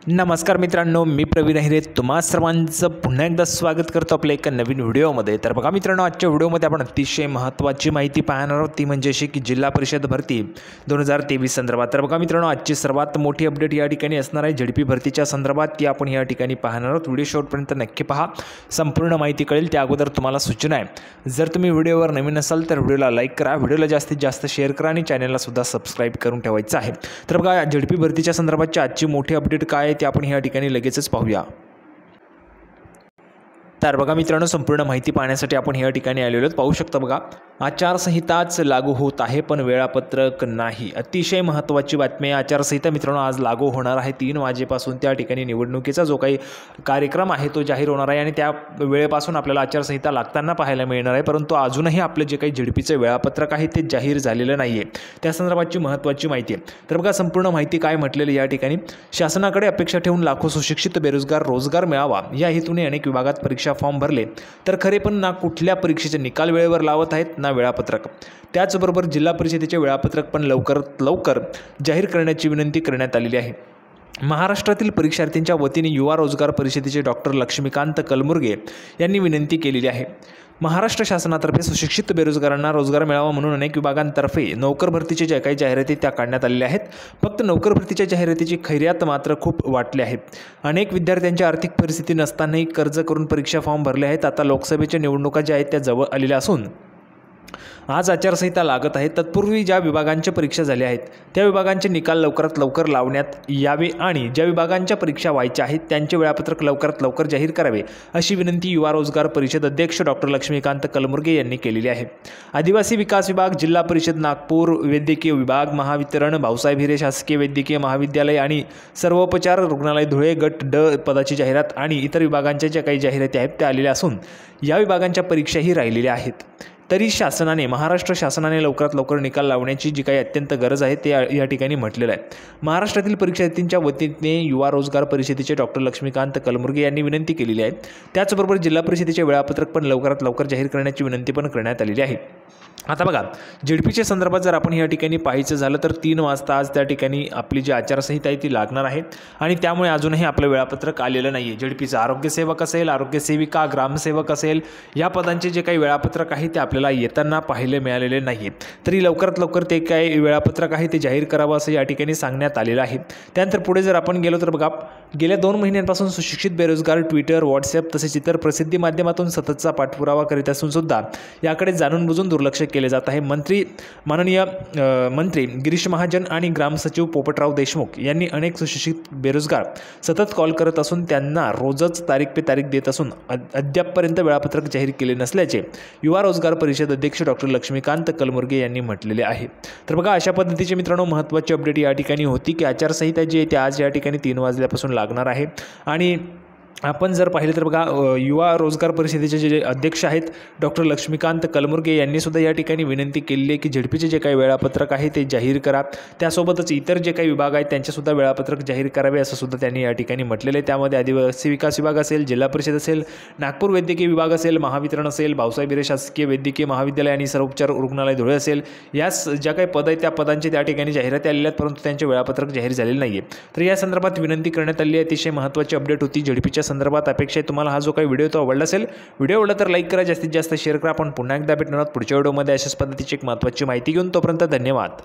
नमस्कार मित्रांनो, मी प्रवीण अहिरे तुम्हा सर्वांचं पुन्हा एकदा स्वागत करतो आपल्या एका नवीन व्हिडिओमध्ये। तर बघा मित्रांनो, आजच्या व्हिडिओमध्ये आपण अतिशय महत्त्वाची माहिती पाहणार आहोत, ती म्हणजे अशी की जिल्हा परिषद भरती 2023 संदर्भात। तर बघा मित्रांनो, आजची सर्वात मोठी अपडेट या ठिकाणी असणार आहे झडपी भरतीच्या संदर्भात, ती आपण या ठिकाणी पाहणार आहोत। व्हिडिओ शेवटपर्यंत नक्की पहा, संपूर्ण माहिती कळेल। त्या अगोदर तुम्हाला सूचना आहे, जर तुम्ही व्हिडिओवर नवीन असाल तर व्हिडिओला लाईक करा, व्हिडिओला जास्तीत जास्त शेअर करा आणि चॅनलला सुद्धा सबस्क्राइब करून ठेवायचं आहे। तर बघा, झडपी भरतीच्या संदर्भातची आजची मोठी अपडेट काय आहे ते आपण या ठिकाणी लगेचच पाहूया। तर बघा मित्रांनो, संपूर्ण माहिती पाहण्यासाठी आपण या ठिकाणी आलेलो आहोत। पाहू शकता बघा, आचारसंहिताच लागू होत आहे पण वेळापत्रक नाही। अतिशय महत्त्वाची बातमी आहे। आचारसंहिता मित्रांनो आज लागू होणार आहे। 3 वाजेपासून त्या ठिकाणी निवडणुकीचा जो काही कार्यक्रम आहे तो जाहीर होणार आहे आणि त्या वेळेपासून आपल्याला आचारसंहिता लागताना पाहायला मिळणार आहे। परंतु अजूनही आपलं जे काही झडपीचं वेळापत्रक आहे ते जाहीर झालेलं नाही आहे। त्या संदर्भातची महत्त्वाची माहिती आहे। तर बघा, संपूर्ण माहिती काय म्हटलेली या ठिकाणी, शासनाकडे अपेक्षा ठेवून लाखो सुशिक्षित बेरोजगार रोजगार मिळावा या हेतूने अनेक विभागात परीक्षा फॉर्म भरले, तर खरे पण ना कुठल्या परीक्षेचे निकाल वेळेवर लावत आहेत ना वेळापत्रक। त्याचबरोबर जिल्हा परिषदेचे वेळापत्रक पण लवकरात लवकर जाहीर करण्याची विनंती करण्यात आलेली आहे। महाराष्ट्रातील परीक्षार्थींच्या वतीने युवा रोजगार परिषदेचे डॉक्टर लक्ष्मीकांत कलमुर्गे यांनी विनंती केलेली आहे। महाराष्ट्र शासनातर्फे सुशिक्षित बेरोजगारांना रोजगार मिळावा म्हणून अनेक विभागांतर्फे नोकर भरतीच्या ज्या काही जाहिराती त्या काढण्यात आलेल्या आहेत। फक्त नोकर भरतीच्या जाहिरातीची खैरियात मात्र खूप वाटली आहे। अनेक विद्यार्थ्यांची आर्थिक परिस्थिती नसतानाही कर्ज करून परीक्षा फॉर्म भरले आहेत। आता लोकसभेच्या निवडणुका ज्या आहेत त्या जवळ आलेल्या असून आज आचारसंहिता लागत आहे। तत्पूर्वी ज्या विभागांच्या परीक्षा झाल्या आहेत त्या विभागांचे निकाल लवकरात लवकर लावण्यात यावे आणि ज्या विभागांच्या परीक्षा व्हायच्या आहेत त्यांचे वेळापत्रक लवकरात लवकर जाहीर करावे, अशी विनंती युवा रोजगार परिषद अध्यक्ष डॉक्टर लक्ष्मीकांत कलमुर्गे यांनी केलेली आहे। आदिवासी विकास विभाग, जिल्हा परिषद नागपूर, वैद्यकीय विभाग, महावितरण, भाऊसाहेब हिरे शासकीय वैद्यकीय महाविद्यालय आणि सर्वोपचार रुग्णालय धुळे गट ड पदाची जाहिरात आणि इतर विभागांच्या ज्या काही जाहिराती आहेत त्या आलेल्या असून या विभागांच्या परीक्षाही राहिलेल्या आहेत। तरी महाराष्ट्र शासनाने लवकरात लवकर निकाल लावण्याची जी काही अत्यंत गरज आहे ते या ठिकाणी म्हटलेलं आहे। महाराष्ट्रातील परीक्षार्थींच्या वतीने युवा रोजगार परिषदेचे डॉक्टर लक्ष्मीकांत कलमुर्गे यांनी विनंती केलेली आहे। त्याचबरोबर जिल्हा परिषदेचे वेळापत्रक पण लवकरात लवकर जाहीर करण्याची विनंती पण करण्यात आलेली आहे। आता बघा, झडपीच्या संदर्भात जर आपण या ठिकाणी पाहायचं झालं तर 3 वाजता आज त्या ठिकाणी आपली जी आचारसंहिता आहे ती लागणार आहे आणि त्यामुळे अजूनही आपलं वेळापत्रक आलेलं नाही आहे। झडपीचं आरोग्यसेवक असेल, आरोग्यसेविका, ग्रामसेवक असेल, या पदांचे जे काही वेळापत्रक आहे ते आपल्याला येताना पाहायला मिळालेले नाही आहे। तरी लवकरात लवकर ते काही वेळापत्रक आहे ते जाहीर करावं असं या ठिकाणी सांगण्यात आलेलं आहे। त्यानंतर पुढे जर आपण गेलो तर बघा, गेल्या 2 महिन्यांपासून सुशिक्षित बेरोजगार ट्विटर, व्हॉट्सअप तसेच इतर प्रसिद्धी माध्यमातून सततचा पाठपुरावा करीत असून सुद्धा याकडे जाणून बुजून दुर्लक्ष केले जात आहे। माननीय मंत्री गिरीश महाजन आणि ग्रामसचिव पोपटराव देशमुख यांनी अनेक सुशिक्षित बेरोजगार सतत कॉल करत असून त्यांना रोजच तारीख पे तारीख देत असून अद्यापपर्यंत वेळापत्रक जाहीर केले नसल्याचे युवा रोजगार परिषद अध्यक्ष डॉक्टर लक्ष्मीकांत कलमुर्गे यांनी म्हटलेले आहे। तर बघा, अशा पद्धतीचे मित्रांनो महत्त्वाची अपडेट या ठिकाणी होती की आचारसंहिता जी आहे ती आज या ठिकाणी 3 वाजल्यापासून लागणार आहे। आणि आपण जर पाहिलं तर बघा, युवा रोजगार परिषदेचे जे अध्यक्ष आहेत डॉक्टर लक्ष्मीकांत कलमुर्गे यांनी सुद्धा या ठिकाणी विनंती केलेली आहे की झडपीचे जे काही वेळापत्रक आहे ते जाहीर करा, त्यासोबतच इतर जे काही विभाग आहेत त्यांचेसुद्धा वेळापत्रक जाहीर करावे असं सुद्धा त्यांनी या ठिकाणी म्हटलेलं आहे। त्यामध्ये आदिवासी विकास विभाग असेल, जिल्हा परिषद असेल, नागपूर वैद्यकीय विभाग असेल, महावितरण असेल, भाऊसाहेब हिरे शासकीय वैद्यकीय महाविद्यालय आणि सर्वोपचार रुग्णालय धुळे असेल, या ज्या काही पद आहेत त्या पदांचे त्या ठिकाणी जाहिराती आलेल्या आहेत परंतु त्यांचे वेळापत्रक जाहीर झालेले नाही आहे। तर या संदर्भात विनंती करण्यात आली आहे। अतिशय महत्त्वाची अपडेट होती झडपीच्या संदर्भात। अपेक्षा आहे तुम्हाला हा जो काही व्हिडिओ तो आवडला असेल, व्हिडिओ आवडला तर लाईक करा, जास्तीत जास्त शेअर करा। आपण पुन्हा एकदा भेटणार आहोत पुढच्या व्हिडिओमध्ये अशाच पद्धतीची एक महत्त्वाची माहिती घेऊन। तोपर्यंत धन्यवाद।